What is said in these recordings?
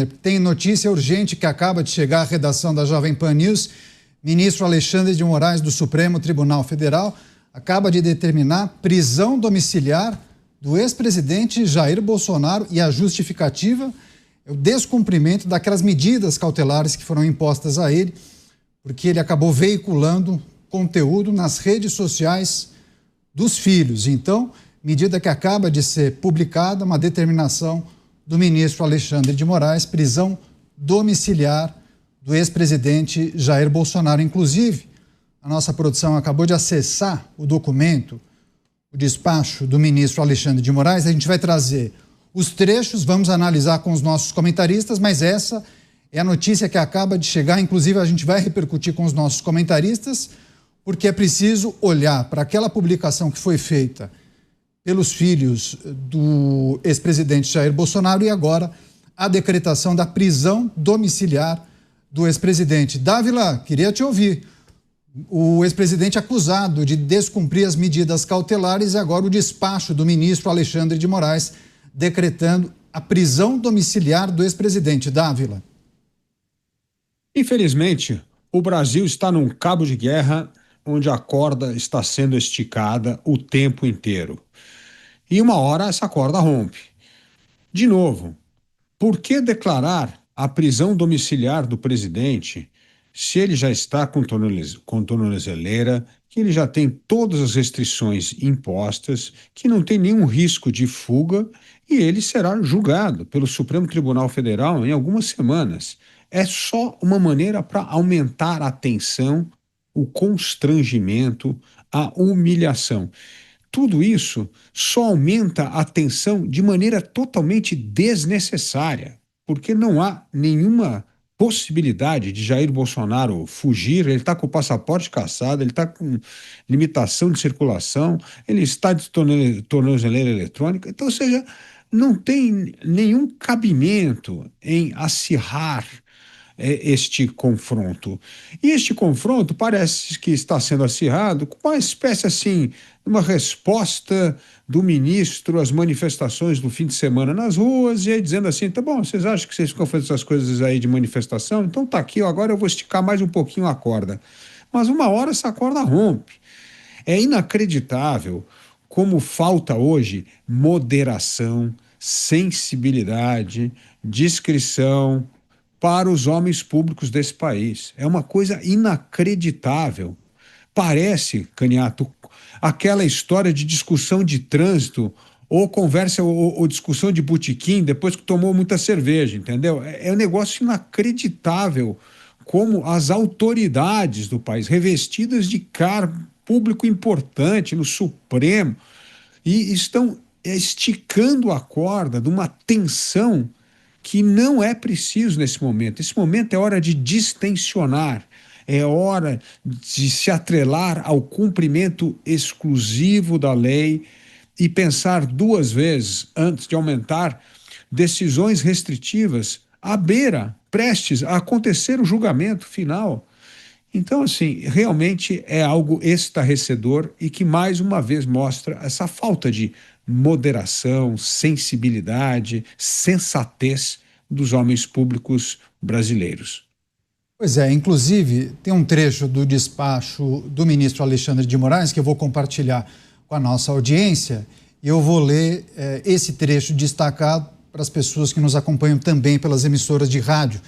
Tem notícia urgente que acaba de chegar à redação da Jovem Pan News. Ministro Alexandre de Moraes, do Supremo Tribunal Federal, acaba de determinar prisão domiciliar do ex-presidente Jair Bolsonaro, e a justificativa é o descumprimento daquelas medidas cautelares que foram impostas a ele, porque ele acabou veiculando conteúdo nas redes sociais dos filhos. Então, medida que acaba de ser publicada, uma determinação do ministro Alexandre de Moraes, prisão domiciliar do ex-presidente Jair Bolsonaro. Inclusive, a nossa produção acabou de acessar o documento, o despacho do ministro Alexandre de Moraes. A gente vai trazer os trechos, vamos analisar com os nossos comentaristas, mas essa é a notícia que acaba de chegar. Inclusive, a gente vai repercutir com os nossos comentaristas, porque é preciso olhar para aquela publicação que foi feita pelos filhos do ex-presidente Jair Bolsonaro e agora a decretação da prisão domiciliar do ex-presidente. Dávila, queria te ouvir. O ex-presidente acusado de descumprir as medidas cautelares e agora o despacho do ministro Alexandre de Moraes decretando a prisão domiciliar do ex-presidente. Dávila. Infelizmente, o Brasil está num cabo de guerra onde a corda está sendo esticada o tempo inteiro. E uma hora essa corda rompe. De novo, por que declarar a prisão domiciliar do presidente se ele já está com tornozeleira, que ele já tem todas as restrições impostas, que não tem nenhum risco de fuga e ele será julgado pelo Supremo Tribunal Federal em algumas semanas? É só uma maneira para aumentar a tensão, o constrangimento, a humilhação. Tudo isso só aumenta a tensão de maneira totalmente desnecessária, porque não há nenhuma possibilidade de Jair Bolsonaro fugir. Ele está com o passaporte cassado, ele está com limitação de circulação, ele está de tornozeleira eletrônica. Então, ou seja, não tem nenhum cabimento em acirrar este confronto. E este confronto parece que está sendo acirrado com uma espécie assim, uma resposta do ministro às manifestações do fim de semana nas ruas, e aí dizendo assim, tá bom, vocês acham que vocês ficam fazendo essas coisas aí de manifestação? Então tá aqui, agora eu vou esticar mais um pouquinho a corda. Mas uma hora essa corda rompe. É inacreditável como falta hoje moderação, sensibilidade, discrição para os homens públicos desse país. É uma coisa inacreditável. Parece, Caniato, aquela história de discussão de trânsito ou conversa ou discussão de botequim depois que tomou muita cerveja, entendeu? É um negócio inacreditável como as autoridades do país, revestidas de cargo público importante no Supremo, e estão esticando a corda de uma tensão que não é preciso nesse momento. Esse momento é hora de distensionar, é hora de se atrelar ao cumprimento exclusivo da lei e pensar duas vezes antes de aumentar decisões restritivas à beira, prestes a acontecer o julgamento final. Então, assim, realmente é algo estarrecedor e que mais uma vez mostra essa falta de moderação, sensibilidade, sensatez dos homens públicos brasileiros. Pois é, inclusive tem um trecho do despacho do ministro Alexandre de Moraes que eu vou compartilhar com a nossa audiência e eu vou ler esse trecho destacado para as pessoas que nos acompanham também pelas emissoras de rádio.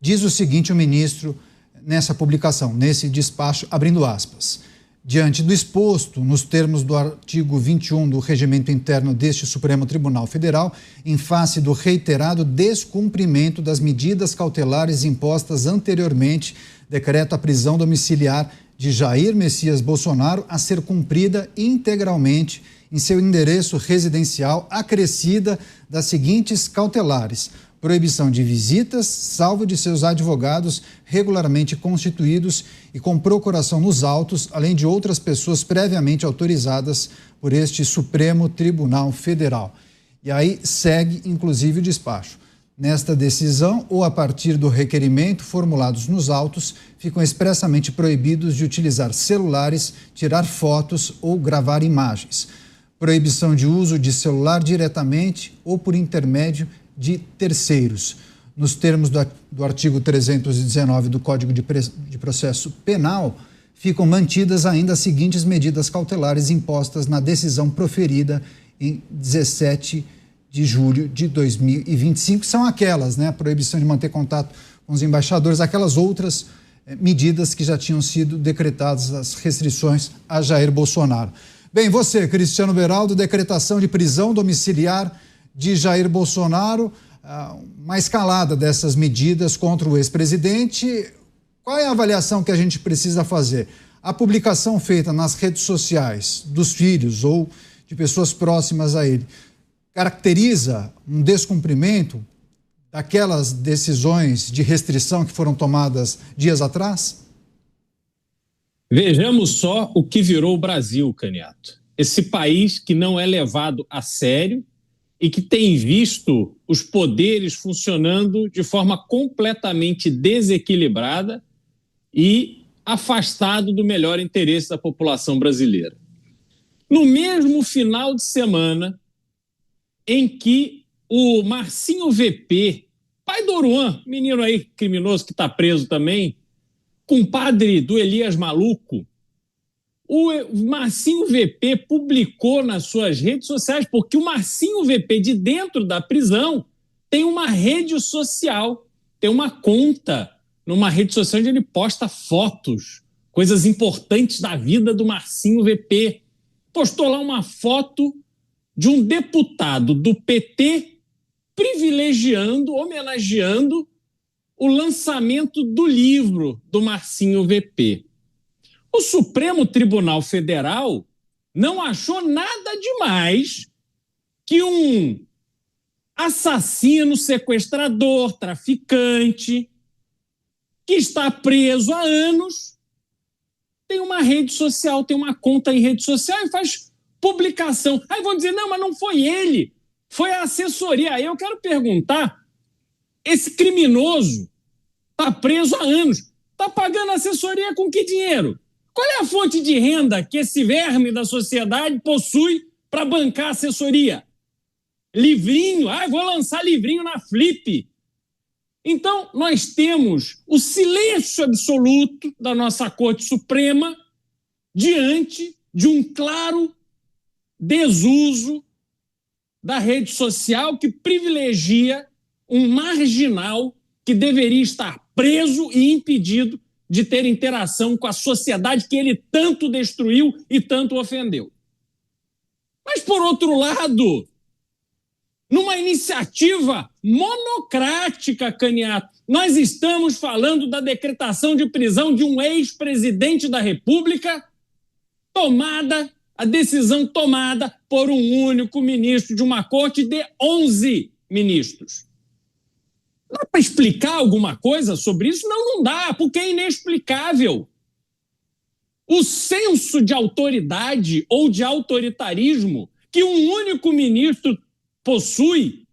Diz o seguinte o ministro nessa publicação, nesse despacho, abrindo aspas. Diante do exposto, nos termos do artigo 21 do Regimento Interno deste Supremo Tribunal Federal, em face do reiterado descumprimento das medidas cautelares impostas anteriormente, decreto a prisão domiciliar de Jair Messias Bolsonaro a ser cumprida integralmente em seu endereço residencial, acrescida das seguintes cautelares: proibição de visitas, salvo de seus advogados regularmente constituídos e com procuração nos autos, além de outras pessoas previamente autorizadas por este Supremo Tribunal Federal. E aí segue, inclusive, o despacho. Nesta decisão, ou a partir do requerimento formulados nos autos, ficam expressamente proibidos de utilizar celulares, tirar fotos ou gravar imagens. Proibição de uso de celular diretamente ou por intermédio de terceiros. nos termos do artigo 319 do Código de Processo Penal, ficam mantidas ainda as seguintes medidas cautelares impostas na decisão proferida em 17 de julho de 2025. São aquelas, né? A proibição de manter contato com os embaixadores, aquelas outras medidas que já tinham sido decretadas, as restrições a Jair Bolsonaro. Bem, você, Cristiano Beraldo, decretação de prisão domiciliar de Jair Bolsonaro, uma escalada dessas medidas contra o ex-presidente. Qual é a avaliação que a gente precisa fazer? A publicação feita nas redes sociais dos filhos ou de pessoas próximas a ele caracteriza um descumprimento daquelas decisões de restrição que foram tomadas dias atrás? Vejamos só o que virou o Brasil, Caniato. Esse país que não é levado a sério e que tem visto os poderes funcionando de forma completamente desequilibrada e afastado do melhor interesse da população brasileira. No mesmo final de semana em que o Marcinho VP, pai do Oruan, menino aí criminoso que está preso também, compadre do Elias Maluco, o Marcinho VP publicou nas suas redes sociais, porque o Marcinho VP, de dentro da prisão, tem uma rede social, tem uma conta numa rede social onde ele posta fotos, coisas importantes da vida do Marcinho VP. Postou lá uma foto de um deputado do PT privilegiando, homenageando o lançamento do livro do Marcinho VP. O Supremo Tribunal Federal não achou nada demais que um assassino, sequestrador, traficante, que está preso há anos, tem uma rede social, tem uma conta em rede social e faz publicação. Aí vão dizer, não, mas não foi ele, foi a assessoria. Aí eu quero perguntar, esse criminoso está preso há anos, está pagando assessoria com que dinheiro? Qual é a fonte de renda que esse verme da sociedade possui para bancar assessoria? Livrinho, vou lançar livrinho na Flip. Então, nós temos o silêncio absoluto da nossa Corte Suprema diante de um claro desuso da rede social que privilegia um marginal que deveria estar preso e impedido de ter interação com a sociedade que ele tanto destruiu e tanto ofendeu. Mas, por outro lado, numa iniciativa monocrática, Caniato, nós estamos falando da decretação de prisão de um ex-presidente da República, a decisão tomada por um único ministro de uma corte de 11 ministros. Dá para explicar alguma coisa sobre isso? Não dá, porque é inexplicável. O senso de autoridade ou de autoritarismo que um único ministro possui,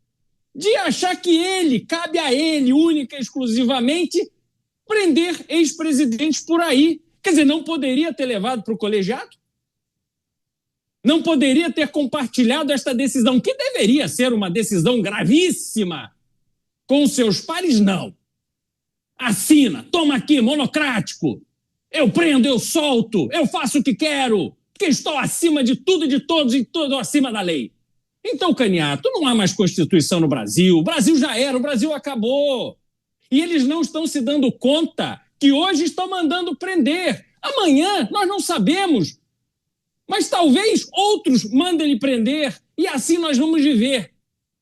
de achar que cabe a ele, única e exclusivamente, prender ex-presidentes por aí. Quer dizer, não poderia ter levado para o colegiado? Não poderia ter compartilhado esta decisão, que deveria ser uma decisão gravíssima, com seus pares? Não. Assina, toma aqui, monocrático. Eu prendo, eu solto, eu faço o que quero, porque estou acima de tudo e de todos e tudo acima da lei. Então, Caniato, não há mais Constituição no Brasil. O Brasil já era, o Brasil acabou. E eles não estão se dando conta que hoje estão mandando prender. Amanhã nós não sabemos, mas talvez outros mandem ele prender e assim nós vamos viver.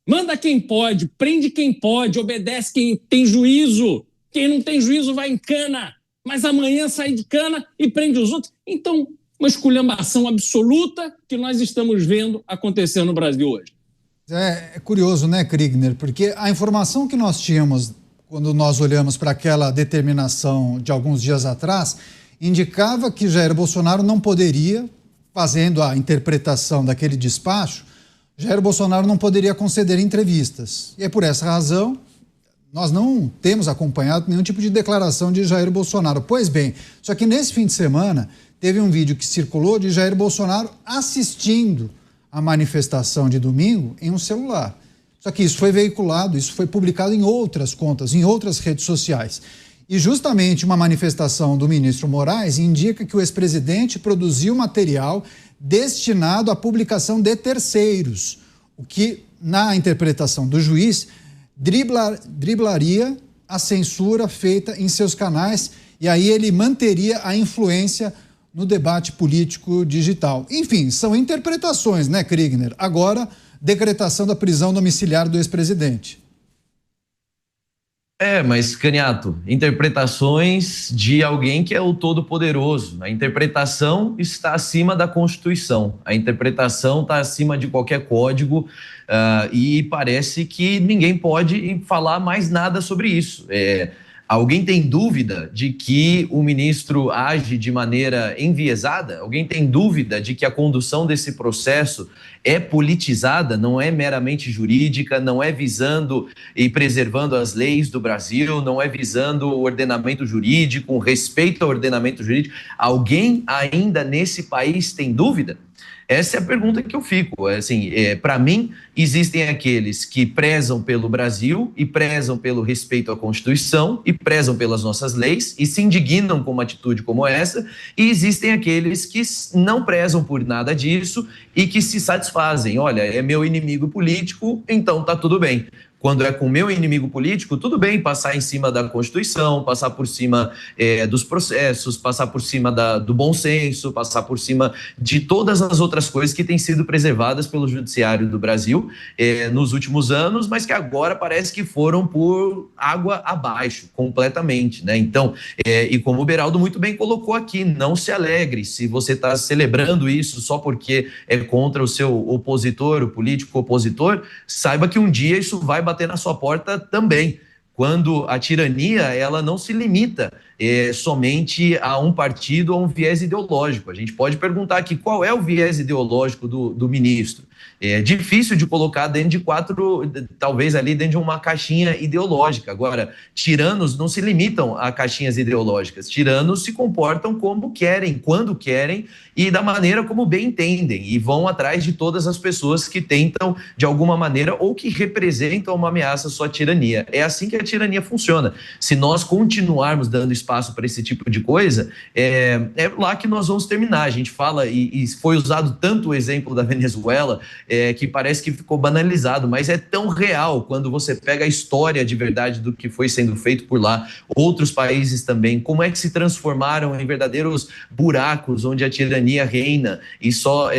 Manda quem pode, prende quem pode, obedece quem tem juízo. Quem não tem juízo vai em cana, mas amanhã sai de cana e prende os outros. Então, uma esculhambação absoluta que nós estamos vendo acontecer no Brasil hoje. É curioso, né, Kriegner? Porque a informação que nós tínhamos quando nós olhamos para aquela determinação de alguns dias atrás indicava que Jair Bolsonaro não poderia, fazendo a interpretação daquele despacho, Jair Bolsonaro não poderia conceder entrevistas. E é por essa razão nós não temos acompanhado nenhum tipo de declaração de Jair Bolsonaro. Pois bem, só que nesse fim de semana teve um vídeo que circulou de Jair Bolsonaro assistindo a manifestação de domingo em um celular. Só que isso foi veiculado, isso foi publicado em outras contas, em outras redes sociais. E justamente uma manifestação do ministro Moraes indica que o ex-presidente produziu material destinado à publicação de terceiros, o que, na interpretação do juiz, driblaria a censura feita em seus canais, e aí ele manteria a influência no debate político digital. Enfim, são interpretações, né, Kriegner? Agora, decretação da prisão domiciliar do ex-presidente. Mas, Caniato, interpretações de alguém que é o todo-poderoso. A interpretação está acima da Constituição. A interpretação está acima de qualquer código e parece que ninguém pode falar mais nada sobre isso. Alguém tem dúvida de que o ministro age de maneira enviesada? Alguém tem dúvida de que a condução desse processo é politizada, não é meramente jurídica, não é visando e preservando as leis do Brasil, não é visando o ordenamento jurídico, o respeito ao ordenamento jurídico? Alguém ainda nesse país tem dúvida? Essa é a pergunta que eu fico. Assim, para mim, existem aqueles que prezam pelo Brasil e prezam pelo respeito à Constituição e prezam pelas nossas leis e se indignam com uma atitude como essa, e existem aqueles que não prezam por nada disso e que se satisfazem. Olha, é meu inimigo político, então tá tudo bem. Quando é com o meu inimigo político, tudo bem passar em cima da Constituição, passar por cima dos processos, passar por cima do bom senso, passar por cima de todas as outras coisas que têm sido preservadas pelo Judiciário do Brasil nos últimos anos, mas que agora parece que foram por água abaixo, completamente, né? Então, e como o Beraldo muito bem colocou aqui, não se alegre se você está celebrando isso só porque é contra o seu opositor, o político opositor, saiba que um dia isso vai bater na sua porta também. Quando a tirania, ela não se limita somente a um partido ou um viés ideológico. A gente pode perguntar aqui qual é o viés ideológico do ministro. É difícil de colocar dentro de talvez ali dentro de uma caixinha ideológica. Agora, tiranos não se limitam a caixinhas ideológicas. Tiranos se comportam como querem, quando querem e da maneira como bem entendem, e vão atrás de todas as pessoas que tentam, de alguma maneira, ou que representam uma ameaça à sua tirania. É assim que a tirania funciona. Se nós continuarmos dando espaço para esse tipo de coisa, é lá que nós vamos terminar. A gente fala, e foi usado tanto o exemplo da Venezuela, que parece que ficou banalizado, mas é tão real quando você pega a história de verdade do que foi sendo feito por lá, outros países também, como é que se transformaram em verdadeiros buracos onde a tirania reina e só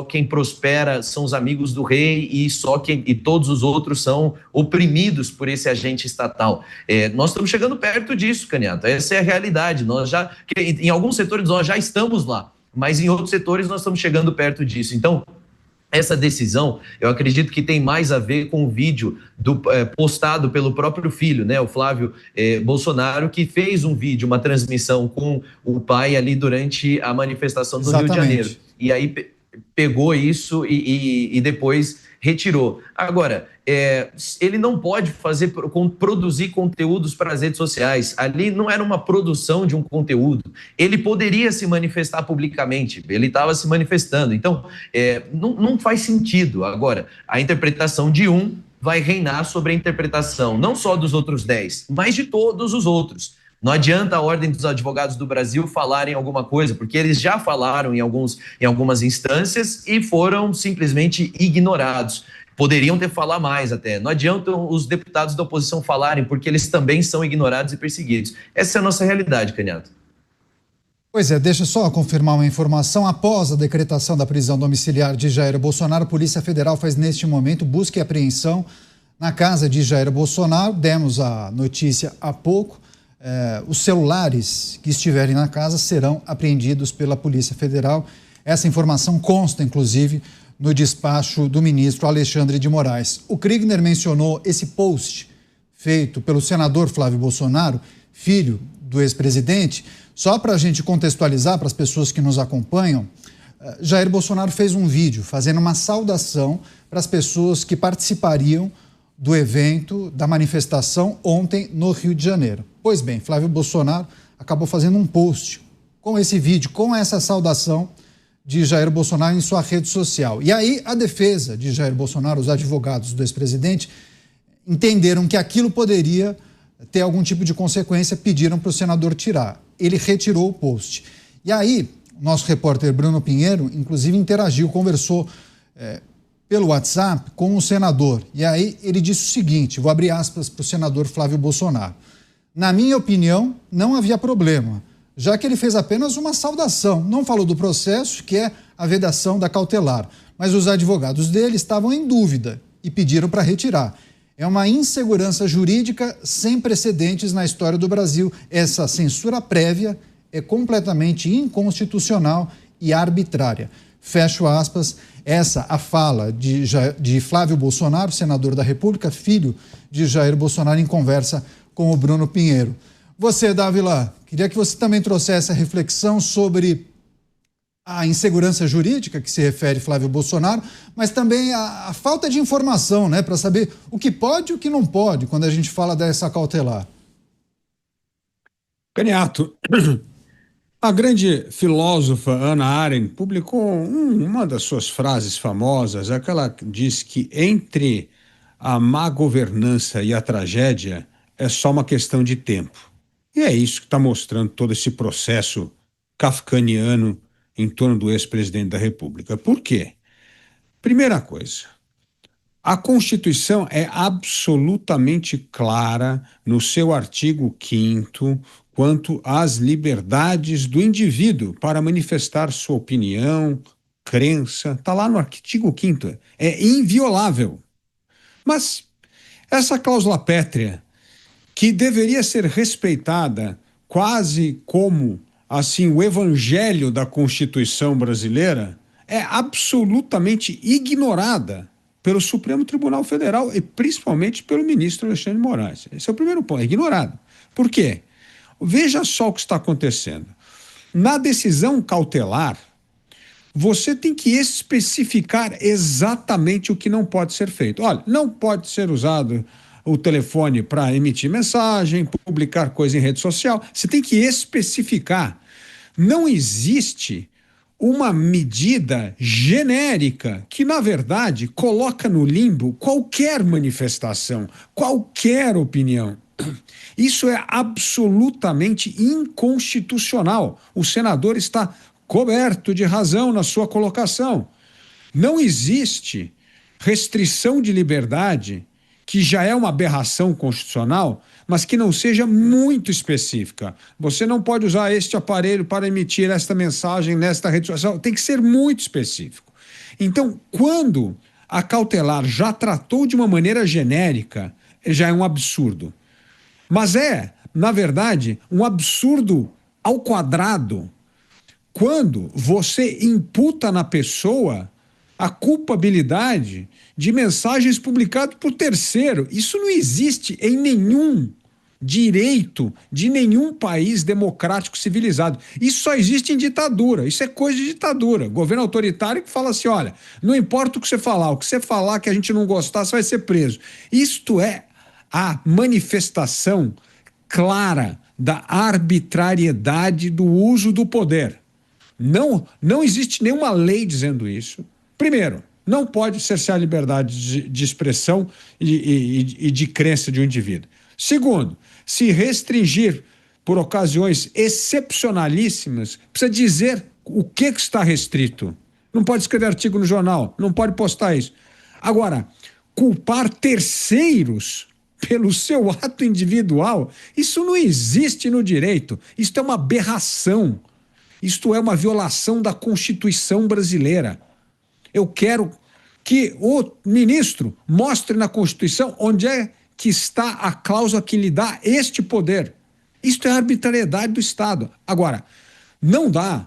quem prospera são os amigos do rei e todos os outros são oprimidos por esse agente estatal. Nós estamos chegando perto disso, Caniato, essa é a realidade. Em alguns setores nós já estamos lá, mas em outros setores nós estamos chegando perto disso. Então, essa decisão, eu acredito que tem mais a ver com o vídeo postado pelo próprio filho, né, o Flávio Bolsonaro, que fez um vídeo, uma transmissão com o pai ali durante a manifestação do Rio de Janeiro. E aí pegou isso e depois retirou. Agora, ele não pode produzir conteúdos para as redes sociais. Ali não era uma produção de um conteúdo. Ele poderia se manifestar publicamente. Ele estava se manifestando. Então, não faz sentido. Agora, a interpretação de um vai reinar sobre a interpretação não só dos outros 10, mas de todos os outros. Não adianta a Ordem dos Advogados do Brasil falarem alguma coisa, porque eles já falaram em algumas instâncias e foram simplesmente ignorados. Poderiam ter falado mais até. Não adianta os deputados da oposição falarem, porque eles também são ignorados e perseguidos. Essa é a nossa realidade, Caniato. Pois é, deixa eu só confirmar uma informação. Após a decretação da prisão domiciliar de Jair Bolsonaro, a Polícia Federal faz neste momento busca e apreensão na casa de Jair Bolsonaro. Demos a notícia há pouco. Os celulares que estiverem na casa serão apreendidos pela Polícia Federal. Essa informação consta, inclusive, no despacho do ministro Alexandre de Moraes. O Kriegner mencionou esse post feito pelo senador Flávio Bolsonaro, filho do ex-presidente. Só para a gente contextualizar para as pessoas que nos acompanham, Jair Bolsonaro fez um vídeo fazendo uma saudação para as pessoas que participariam do evento, da manifestação ontem no Rio de Janeiro. Pois bem, Flávio Bolsonaro acabou fazendo um post com esse vídeo, com essa saudação de Jair Bolsonaro em sua rede social. E aí a defesa de Jair Bolsonaro, os advogados do ex-presidente, entenderam que aquilo poderia ter algum tipo de consequência, pediram para o senador tirar. Ele retirou o post. E aí, o nosso repórter Bruno Pinheiro, inclusive, interagiu, conversou pelo WhatsApp com o senador. E aí ele disse o seguinte, vou abrir aspas para o senador Flávio Bolsonaro. Na minha opinião, não havia problema, já que ele fez apenas uma saudação, não falou do processo, que é a vedação da cautelar. Mas os advogados dele estavam em dúvida e pediram para retirar. É uma insegurança jurídica sem precedentes na história do Brasil. Essa censura prévia é completamente inconstitucional e arbitrária. Fecho aspas. Essa a fala de Flávio Bolsonaro, senador da República, filho de Jair Bolsonaro, em conversa com o Bruno Pinheiro. Você, Dávila, queria que você também trouxesse a reflexão sobre a insegurança jurídica que se refere Flávio Bolsonaro, mas também a falta de informação, né, para saber o que pode e o que não pode quando a gente fala dessa cautelar. Caniato, a grande filósofa Hannah Arendt publicou uma das suas frases famosas, aquela que diz que entre a má governança e a tragédia é só uma questão de tempo. E é isso que está mostrando todo esse processo kafkaniano em torno do ex-presidente da República. Por quê? Primeira coisa, a Constituição é absolutamente clara no seu artigo 5º quanto às liberdades do indivíduo para manifestar sua opinião, crença. Está lá no artigo 5º, é inviolável. Mas essa cláusula pétrea, que deveria ser respeitada quase como assim o evangelho da Constituição brasileira, é absolutamente ignorada pelo Supremo Tribunal Federal e principalmente pelo ministro Alexandre de Moraes. Esse é o primeiro ponto, é ignorado. Por quê? Veja só o que está acontecendo. Na decisão cautelar, você tem que especificar exatamente o que não pode ser feito. Olha, não pode ser usado o telefone para emitir mensagem, publicar coisa em rede social. Você tem que especificar. Não existe uma medida genérica que, na verdade, coloca no limbo qualquer manifestação, qualquer opinião. Isso é absolutamente inconstitucional. O senador está coberto de razão na sua colocação. Não existe restrição de liberdade, que já é uma aberração constitucional, mas que não seja muito específica. Você não pode usar este aparelho para emitir esta mensagem nesta rede social. Tem que ser muito específico. Então, quando a cautelar já tratou de uma maneira genérica, já é um absurdo. Mas é, na verdade, um absurdo ao quadrado quando você imputa na pessoa a culpabilidade de mensagens publicadas por terceiro. Isso não existe em nenhum direito de nenhum país democrático civilizado. Isso só existe em ditadura. Isso é coisa de ditadura. Governo autoritário que fala assim, olha, não importa o que você falar que a gente não gostar, você vai ser preso. Isto é a manifestação clara da arbitrariedade do uso do poder. Não existe nenhuma lei dizendo isso. Primeiro, não pode cercear a liberdade de expressão e de crença de um indivíduo. Segundo, se restringir por ocasiões excepcionalíssimas, precisa dizer o que está restrito. Não pode escrever artigo no jornal, não pode postar isso. Agora, culpar terceiros pelo seu ato individual, isso não existe no direito. Isto é uma aberração. Isto é uma violação da Constituição brasileira. Eu quero que o ministro mostre na Constituição onde é que está a cláusula que lhe dá este poder. Isto é a arbitrariedade do Estado. Agora, não dá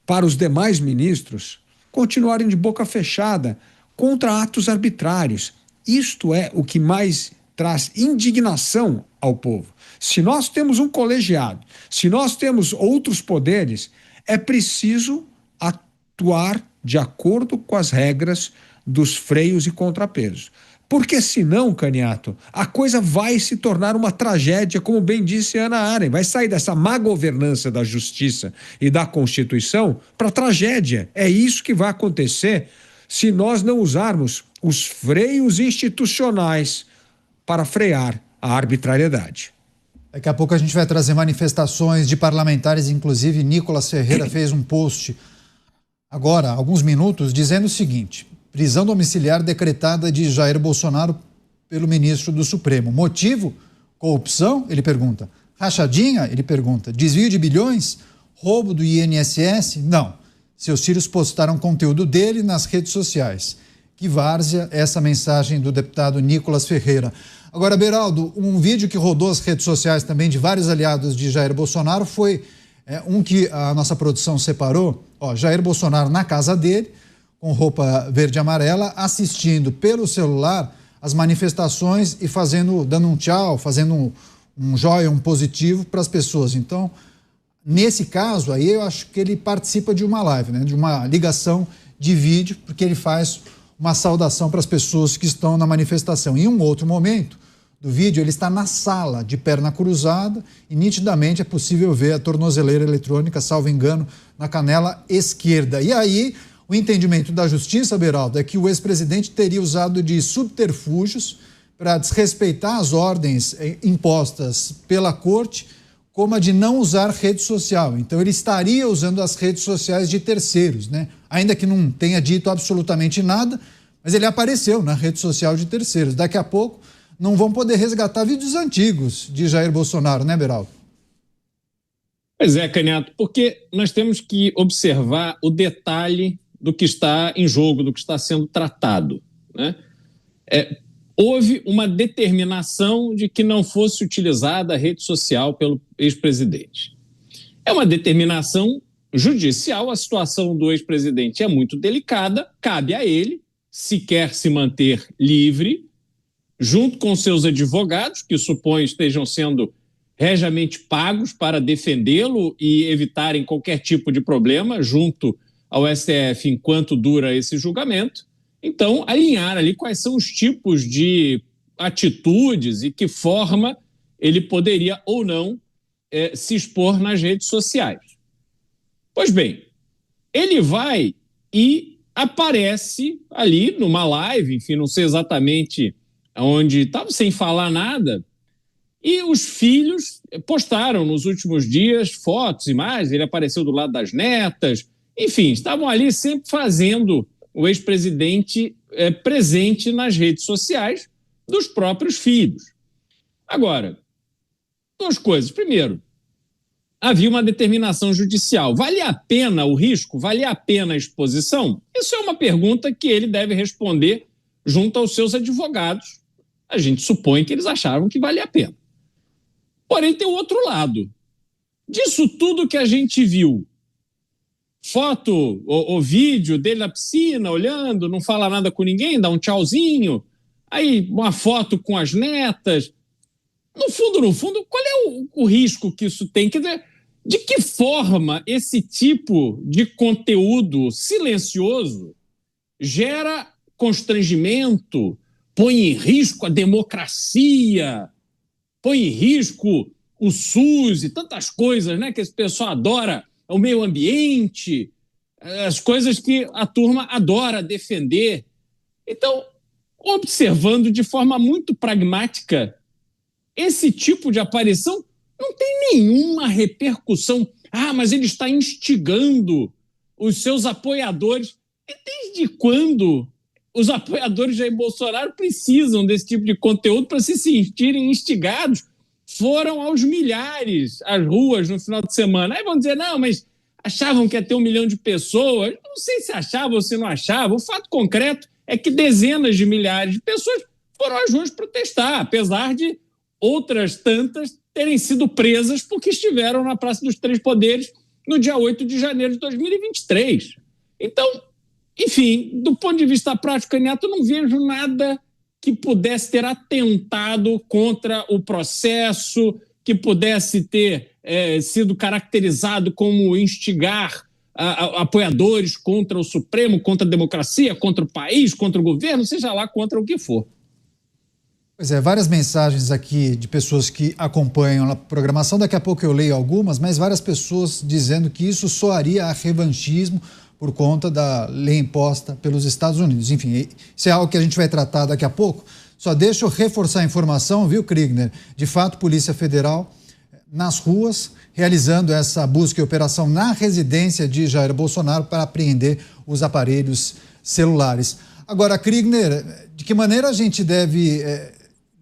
para os demais ministros continuarem de boca fechada contra atos arbitrários. Isto é o que mais traz indignação ao povo. Se nós temos um colegiado, se nós temos outros poderes, é preciso atuar de acordo com as regras dos freios e contrapesos. Porque senão, Caniato, a coisa vai se tornar uma tragédia, como bem disse Ana Arendt. Vai sair dessa má governança da justiça e da Constituição para tragédia. É isso que vai acontecer se nós não usarmos os freios institucionais para frear a arbitrariedade. Daqui a pouco a gente vai trazer manifestações de parlamentares, inclusive Nicolas Ferreira fez um post agora, há alguns minutos, dizendo o seguinte: prisão domiciliar decretada de Jair Bolsonaro pelo ministro do Supremo. Motivo? Corrupção? Ele pergunta. Rachadinha? Ele pergunta. Desvio de bilhões? Roubo do INSS? Não. Seus filhos postaram conteúdo dele nas redes sociais. Que várzea essa mensagem do deputado Nicolas Ferreira. Agora, Beraldo, um vídeo que rodou as redes sociais também de vários aliados de Jair Bolsonaro foi um que a nossa produção separou. Jair Bolsonaro na casa dele, com roupa verde e amarela, assistindo pelo celular as manifestações e dando um tchau, fazendo um joia, um positivo para as pessoas. Então, nesse caso aí, eu acho que ele participa de uma live, né, de uma ligação de vídeo, porque ele faz uma saudação para as pessoas que estão na manifestação. Em um outro momento do vídeo, ele está na sala, de perna cruzada, e nitidamente é possível ver a tornozeleira eletrônica, salvo engano, na canela esquerda. E aí, o entendimento da justiça, Beraldo, é que o ex-presidente teria usado de subterfúgios para desrespeitar as ordens impostas pela corte, como a de não usar rede social. Então, ele estaria usando as redes sociais de terceiros, né? Ainda que não tenha dito absolutamente nada, mas ele apareceu na rede social de terceiros. Daqui a pouco não vão poder resgatar vídeos antigos de Jair Bolsonaro, né, Beraldo? Pois é, Caniato, porque nós temos que observar o detalhe do que está em jogo, do que está sendo tratado, né? Houve uma determinação de que não fosse utilizada a rede social pelo ex-presidente. É uma determinação judicial, a situação do ex-presidente é muito delicada, cabe a ele, se quer se manter livre, junto com seus advogados, que suponho estejam sendo regiamente pagos para defendê-lo e evitarem qualquer tipo de problema junto ao STF enquanto dura esse julgamento. Então, alinhar ali quais são os tipos de atitudes e que forma ele poderia ou não se expor nas redes sociais. Pois bem, ele vai e aparece ali numa live, enfim, não sei exatamente onde estava, sem falar nada, e os filhos postaram nos últimos dias fotos, imagens, ele apareceu do lado das netas, enfim, estavam ali sempre fazendo o ex-presidente presente nas redes sociais dos próprios filhos. Agora, duas coisas. Primeiro, havia uma determinação judicial. Vale a pena o risco? Vale a pena a exposição? Isso é uma pergunta que ele deve responder junto aos seus advogados. A gente supõe que eles acharam que valia a pena. Porém, tem o outro lado. Disso tudo que a gente viu, foto ou vídeo dele na piscina, olhando, não fala nada com ninguém, dá um tchauzinho, aí uma foto com as netas. No fundo, qual é o risco que isso tem? Quer dizer, de que forma esse tipo de conteúdo silencioso gera constrangimento, põe em risco a democracia, põe em risco o SUS e tantas coisas, né, que esse pessoal adora, o meio ambiente, as coisas que a turma adora defender. Então, observando de forma muito pragmática, esse tipo de aparição não tem nenhuma repercussão. Ah, mas ele está instigando os seus apoiadores. E desde quando os apoiadores de Jair Bolsonaro precisam desse tipo de conteúdo para se sentirem instigados? Foram aos milhares às ruas no final de semana. Aí vão dizer, não, mas achavam que ia ter 1 milhão de pessoas. Não sei se achavam ou se não achavam. O fato concreto é que dezenas de milhares de pessoas foram às ruas protestar, apesar de outras tantas terem sido presas porque estiveram na Praça dos Três Poderes no dia 8 de janeiro de 2023. Então, enfim, do ponto de vista prático, Caniato, eu não vejo nada que pudesse ter atentado contra o processo, que pudesse ter sido caracterizado como instigar apoiadores contra o Supremo, contra a democracia, contra o país, contra o governo, seja lá contra o que for. Pois é, várias mensagens aqui de pessoas que acompanham a programação, daqui a pouco eu leio algumas, mas várias pessoas dizendo que isso soaria a revanchismo por conta da lei imposta pelos Estados Unidos. Enfim, isso é algo que a gente vai tratar daqui a pouco. Só deixa eu reforçar a informação, viu, Kriegner? De fato, Polícia Federal nas ruas, realizando essa busca e operação na residência de Jair Bolsonaro para apreender os aparelhos celulares. Agora, Kriegner, de que maneira a gente deve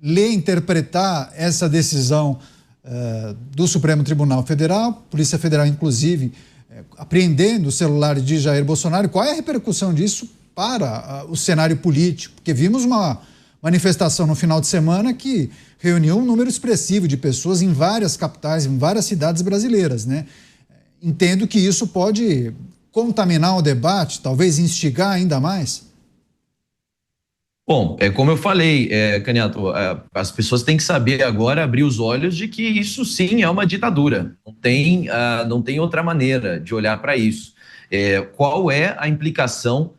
ler e interpretar essa decisão do Supremo Tribunal Federal, Polícia Federal, inclusive, apreendendo os celulares de Jair Bolsonaro? Qual é a repercussão disso para o cenário político? Porque vimos uma manifestação no final de semana que reuniu um número expressivo de pessoas em várias capitais, em várias cidades brasileiras, né? Entendo que isso pode contaminar o debate, talvez instigar ainda mais. Bom, como eu falei, Caniato, as pessoas têm que saber agora abrir os olhos de que isso sim é uma ditadura. Não tem outra maneira de olhar para isso. Qual é a implicação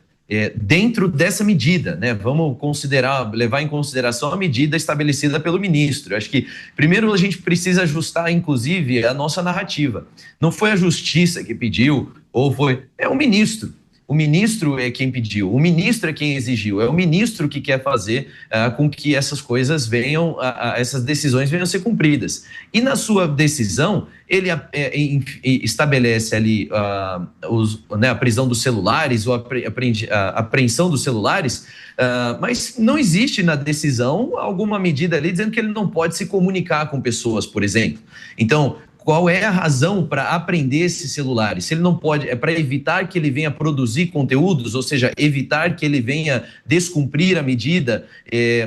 dentro dessa medida, né? Vamos levar em consideração a medida estabelecida pelo ministro. Acho que primeiro a gente precisa ajustar, inclusive, a nossa narrativa. Não foi a justiça que pediu, é o ministro. O ministro é quem pediu, o ministro é quem exigiu, é o ministro que quer fazer com que essas coisas essas decisões venham a ser cumpridas. E na sua decisão, ele estabelece ali a prisão dos celulares, ou a apreensão dos celulares, mas não existe na decisão alguma medida ali dizendo que ele não pode se comunicar com pessoas, por exemplo. Então, qual é a razão para apreender esses celulares? Se ele não pode, é para evitar que ele venha produzir conteúdos, ou seja, evitar que ele venha descumprir a medida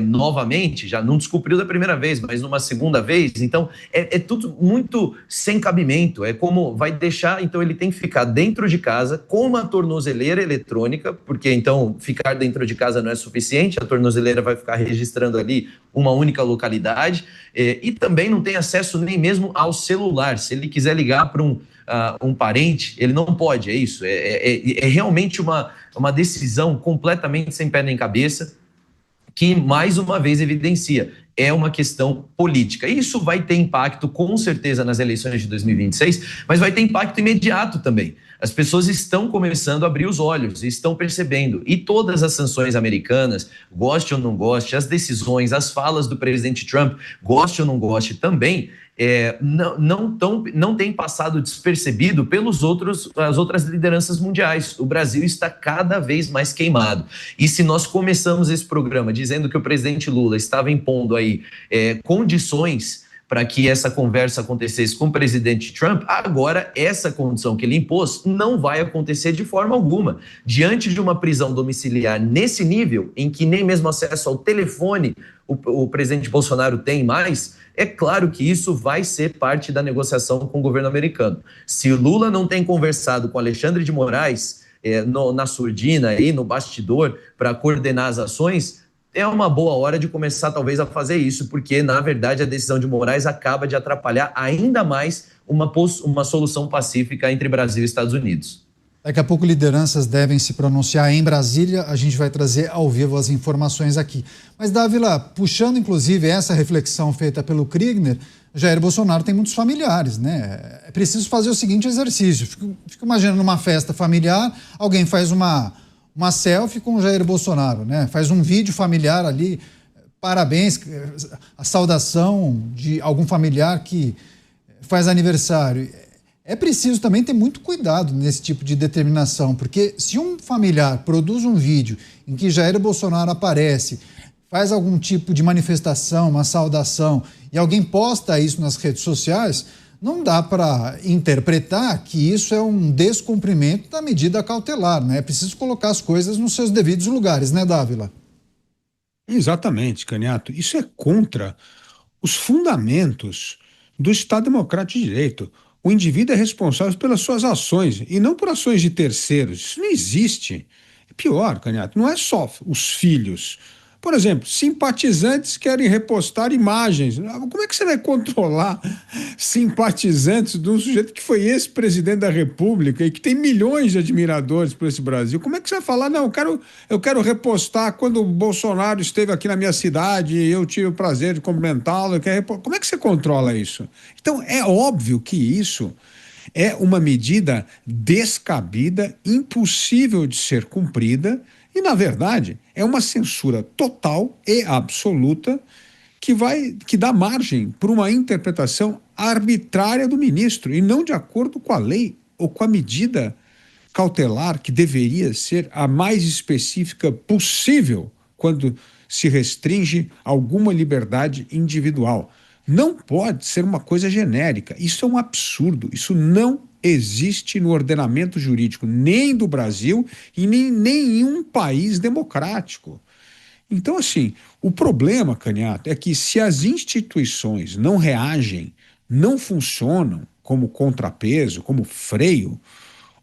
novamente, já não descumpriu da primeira vez, mas numa segunda vez. Então, é tudo muito sem cabimento. É como vai deixar, então ele tem que ficar dentro de casa com uma tornozeleira eletrônica, porque então ficar dentro de casa não é suficiente, a tornozeleira vai ficar registrando ali uma única localidade, e também não tem acesso nem mesmo ao celular. Se ele quiser ligar para um parente, ele não pode, é isso. É realmente uma decisão completamente sem pé nem cabeça, que mais uma vez evidencia, é uma questão política. Isso vai ter impacto, com certeza, nas eleições de 2026, mas vai ter impacto imediato também. As pessoas estão começando a abrir os olhos, estão percebendo. E todas as sanções americanas, goste ou não goste, as decisões, as falas do presidente Trump, goste ou não goste também, não tem passado despercebido as outras lideranças mundiais. O Brasil está cada vez mais queimado. E se nós começamos esse programa dizendo que o presidente Lula estava impondo aí condições para que essa conversa acontecesse com o presidente Trump, agora essa condição que ele impôs não vai acontecer de forma alguma. Diante de uma prisão domiciliar nesse nível, em que nem mesmo acesso ao telefone o presidente Bolsonaro tem mais, é claro que isso vai ser parte da negociação com o governo americano. Se o Lula não tem conversado com Alexandre de Moraes na surdina e no bastidor para coordenar as ações, é uma boa hora de começar talvez a fazer isso, porque na verdade a decisão de Moraes acaba de atrapalhar ainda mais uma solução pacífica entre Brasil e Estados Unidos. Daqui a pouco lideranças devem se pronunciar em Brasília, a gente vai trazer ao vivo as informações aqui. Mas, Dávila, puxando inclusive essa reflexão feita pelo Kriegner, Jair Bolsonaro tem muitos familiares, né? É preciso fazer o seguinte exercício, fico imaginando uma festa familiar, alguém faz uma selfie com o Jair Bolsonaro, né? Faz um vídeo familiar ali, parabéns, a saudação de algum familiar que faz aniversário. É preciso também ter muito cuidado nesse tipo de determinação, porque se um familiar produz um vídeo em que Jair Bolsonaro aparece, faz algum tipo de manifestação, uma saudação, e alguém posta isso nas redes sociais, não dá para interpretar que isso é um descumprimento da medida cautelar, né? É preciso colocar as coisas nos seus devidos lugares, né, Dávila? Exatamente, Caniato. Isso é contra os fundamentos do Estado Democrático de Direito. O indivíduo é responsável pelas suas ações e não por ações de terceiros. Isso não existe. É pior, Caniato, não é só os filhos. Por exemplo, simpatizantes querem repostar imagens. Como é que você vai controlar simpatizantes de um sujeito que foi ex-presidente da República e que tem milhões de admiradores por esse Brasil. Como é que você vai falar, não, eu quero repostar quando o Bolsonaro esteve aqui na minha cidade e eu tive o prazer de cumprimentá-lo? Como é que você controla isso? Então, é óbvio que isso é uma medida descabida, impossível de ser cumprida e, na verdade, é uma censura total e absoluta que dá margem para uma interpretação arbitrária do ministro e não de acordo com a lei ou com a medida cautelar que deveria ser a mais específica possível quando se restringe alguma liberdade individual. Não pode ser uma coisa genérica. Isso é um absurdo. Isso não existe no ordenamento jurídico, nem do Brasil e nem em nenhum país democrático. Então, assim, o problema, Canhato, é que se as instituições não reagem, não funcionam como contrapeso, como freio,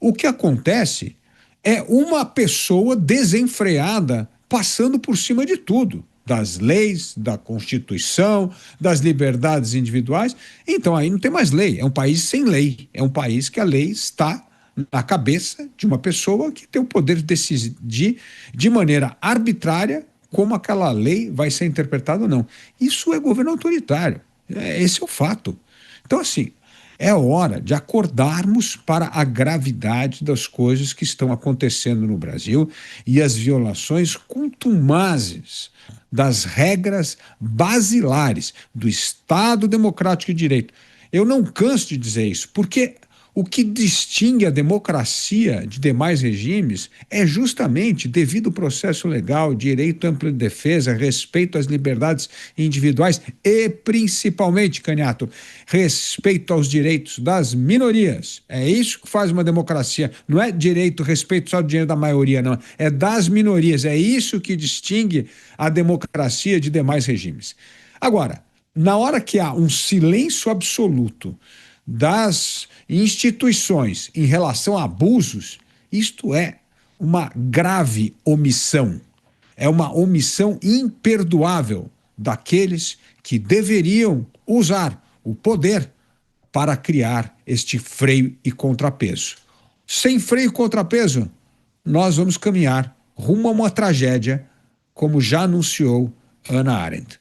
o que acontece é uma pessoa desenfreada passando por cima de tudo, das leis, da Constituição, das liberdades individuais. Então, aí não tem mais lei, é um país sem lei, é um país que a lei está na cabeça de uma pessoa que tem o poder de decidir de maneira arbitrária como aquela lei vai ser interpretada ou não. Isso é governo autoritário. Esse é o fato. Então, assim, é hora de acordarmos para a gravidade das coisas que estão acontecendo no Brasil e as violações contumazes das regras basilares do Estado Democrático de Direito. Eu não canso de dizer isso, porque o que distingue a democracia de demais regimes é justamente devido processo legal, direito amplo de defesa, respeito às liberdades individuais e, principalmente, Canhato, respeito aos direitos das minorias. É isso que faz uma democracia. Não é direito, respeito só do direito da maioria, não. É das minorias. É isso que distingue a democracia de demais regimes. Agora, na hora que há um silêncio absoluto das instituições em relação a abusos, isto é uma grave omissão. É uma omissão imperdoável daqueles que deveriam usar o poder para criar este freio e contrapeso. Sem freio e contrapeso, nós vamos caminhar rumo a uma tragédia, como já anunciou Hannah Arendt.